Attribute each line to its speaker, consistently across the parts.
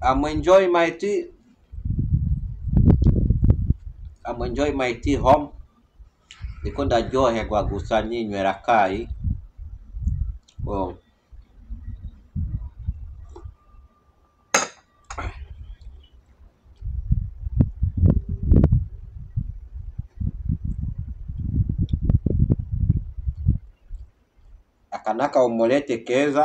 Speaker 1: I'm enjoying my tea. I'm enjoying my tea home. Ndiko ndaryoherwa gusa ninywera akayi. Oh. Aka ni aka omelette keza.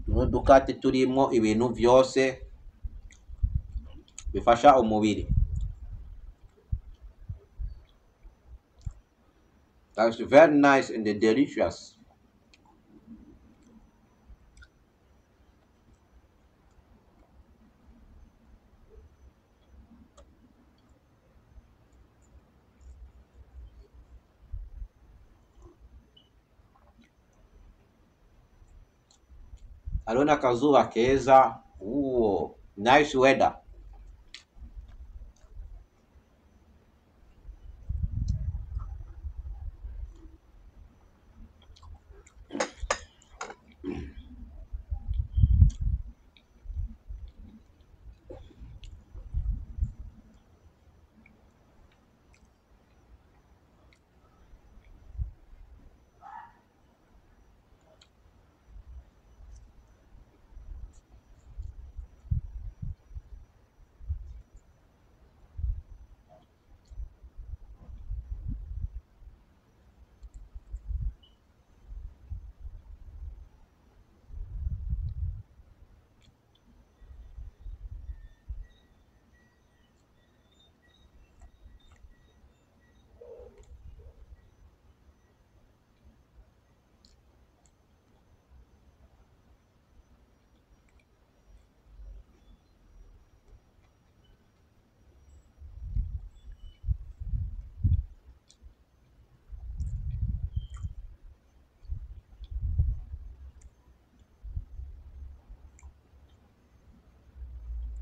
Speaker 1: Tuno dukate turimo ibintu vyose bifasha umubiri. That's very nice and delicious. Arona akazuba keza. Ooh, nice weather.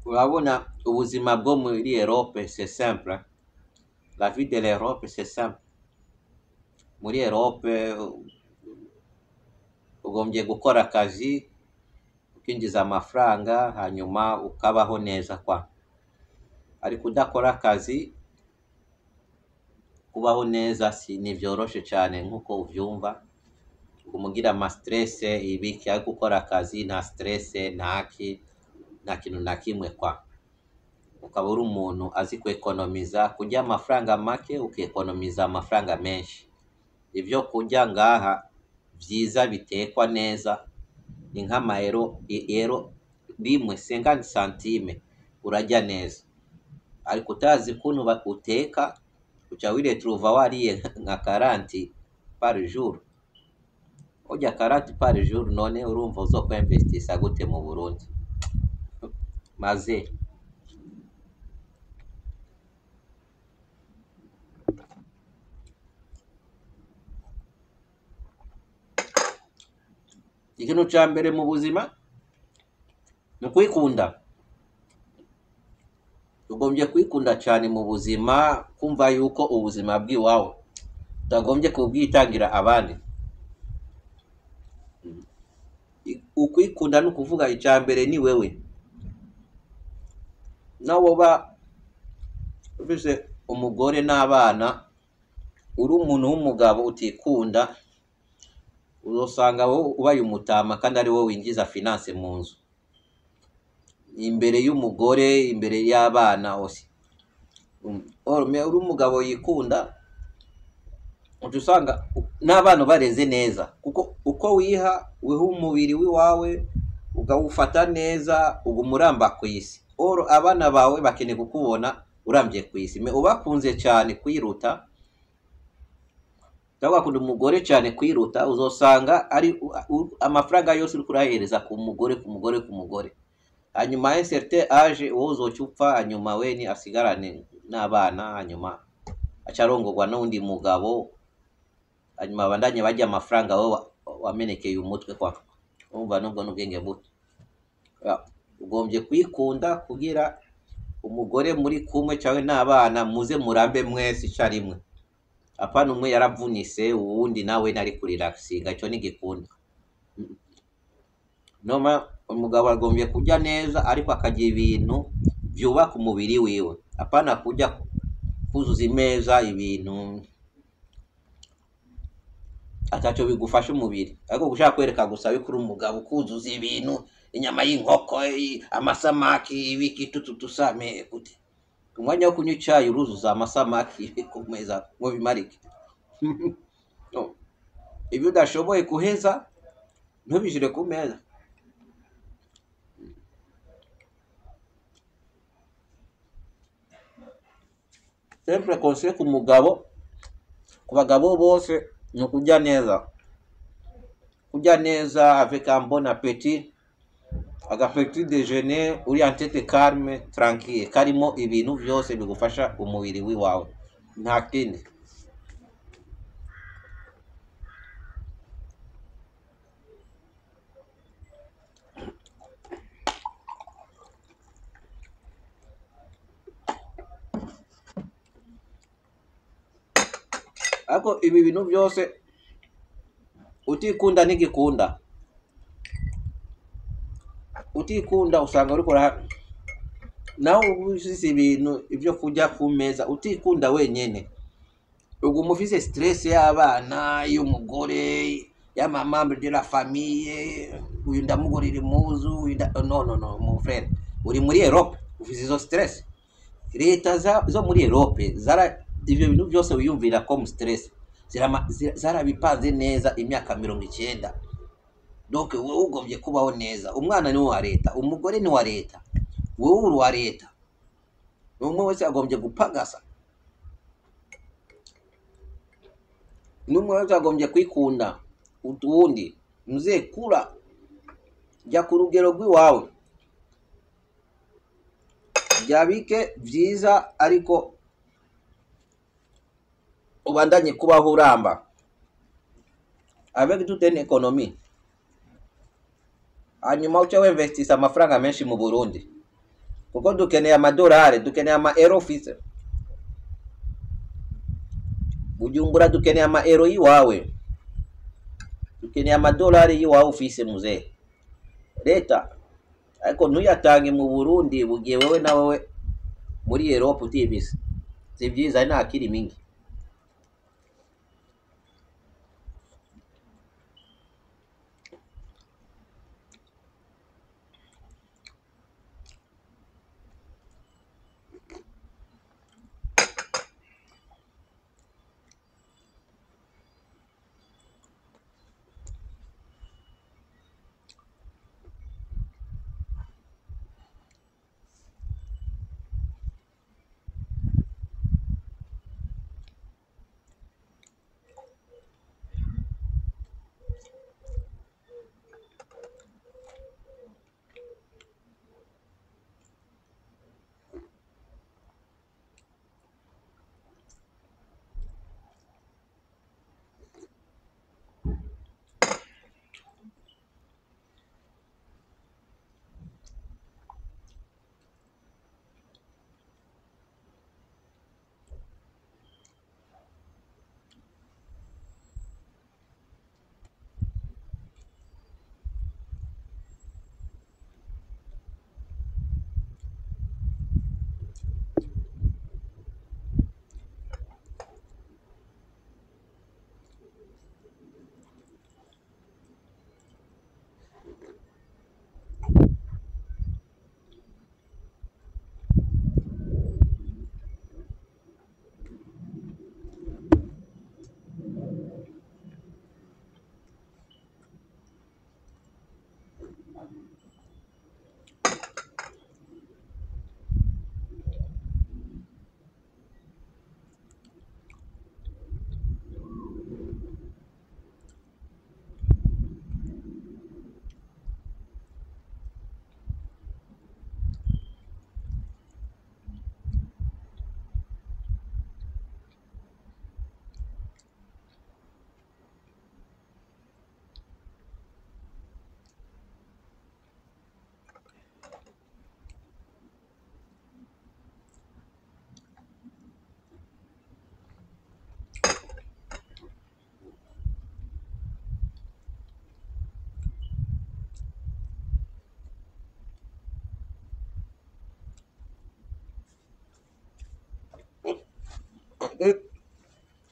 Speaker 1: Urabona ubuzima bwo muri Europe c'est simple. La vie de l'Europe c'est simple. Muri Europe ugombye gukora akazi ukinjiza amafaranga hanyuma ukabaho neza kwa. Ariko udakora akazi kubaho neza si nivyoroshe cyane nkuko uvyumva. Umugira ama stress ibiki ariko gukora akazi nta stress nta kintu na kimwe kwa. Ukaba uri umuntu azi kwekonomiza kurya amafaranga make ukekonomiza amafaranga menshi. Ivyo kurya ngaha vyiza bitekwa neza ni nk'amayero rimwe 50 centime urajya neza. Ariko utazi kuntu bakuteka uca wiretrouva wariye nka 40 par jour. Urya 40 par jour none urumva uzokwinvestisa gute mu Burundi? Maze ikintu cya mbere mu buzima ni kwikunda. Ugombye kwikunda cyane mu buzima, kumva yuko ubuzima bw'iwawe utagombye kubwitangira abandi. Ukwikunda ni ukuvuga icya mbere ni wewe. Nawo ba ufise umugore n'abana, uri umuntu w'umugabo utikunda, uzosanga wowe ubaye umutama kandi ari wowe winjiza finance mu nzu, imbere y'umugore, imbere y'abana hose. Uri umugabo yikunda, usanga n'abana bareze neza, kuko uko wiha umubiri w'iwawe ugawufata neza ugumuramba ku isi. Abana bawe bakeneye kukubona urambye ku isi. Ubakunze cyane kwiruta, ugakunda umugore cyane kwiruta, uzosanga ari amafaranga yose uri kurahereza ku mugore. Hanyuma ya certain age wowe uzocupfa, hanyuma we ni asigarane n'abana, hanyuma acarongorwa n'undi mugabo, hanyuma abandanye bajya amafaranga wowe wamenekeye umutwe kwa. Umva nubwo n'ubwenge buto. Ugombye kwikunda kugira umugore muri kumwe cyawe n'abana muze murambe mwese icyarimwe. apana umwe yaravunise uwundi nawe nari kurelaxinga, ico nigikunda. Noma umugabo agombye kurya neza ariko akarya ibintu vyubaka umubiri wiwe, apana kurya kuzuza imeza ibintu ataco bigufasha umubiri, ariko gushaka kwereka gusa yuko uri umugabo kuzuza ibintu, inyama y'inkoko, amasamaki, ibiki tusame gute? Umwanya wo kunywa icayi uruzuza amasamaki ku meza ngo bimarike? No. Ibyo udashoboye kuheza ntubishire ku meza. Sempre conseil ku mugabo, ku bagabo bose ni ukurya neza, kurya neza avec un bon appétit, agapetit déjeuner uri en tête calme tranquille, karimo ibintu byose bigufasha umubiri wiwawe, nta kindi. Ariko ibi bintu byose utikunda ntigikunda, utikunda usanga uriko nawe ubushise ibintu ibyo kurya ku meza utikunda wenyene, uguma ufise stress y'abana, y'umugore, y'amamambre de la famille, uyu ndamugurira impuzu, no mon frère, uri muri Europe ufise izo stress. Leta zo muri Europe ivyo bintu byose wiyumvira ko mu stress zarabipanze neza imyaka 90. Donc wowe ugombye kubaho neza, umwana ni wa leta, umugore ni wa leta, wowe uri wa leta, umwe wese agombye gupagasa, n'umwe wese agombye kwikunda. Utundi mzee kura jya ku rugero rw'iwawe, byabike byiza, ariko ubandanye kubaho uramba avec toute une économie. Hanyuma uce wemvestisa amafaranga menshi mu Burundi, kuko dukeneye amadolari, dukeneye ama euro fise. Bujumbura dukeneye ama euro yiwawe, dukeneye amadolari yiwawe ufise muzee. Leta ariko ntuyatange mu Burundi bugiye wewe na wewe muri Europe utibise, si byiza, nta kiri mingi.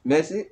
Speaker 2: Merci.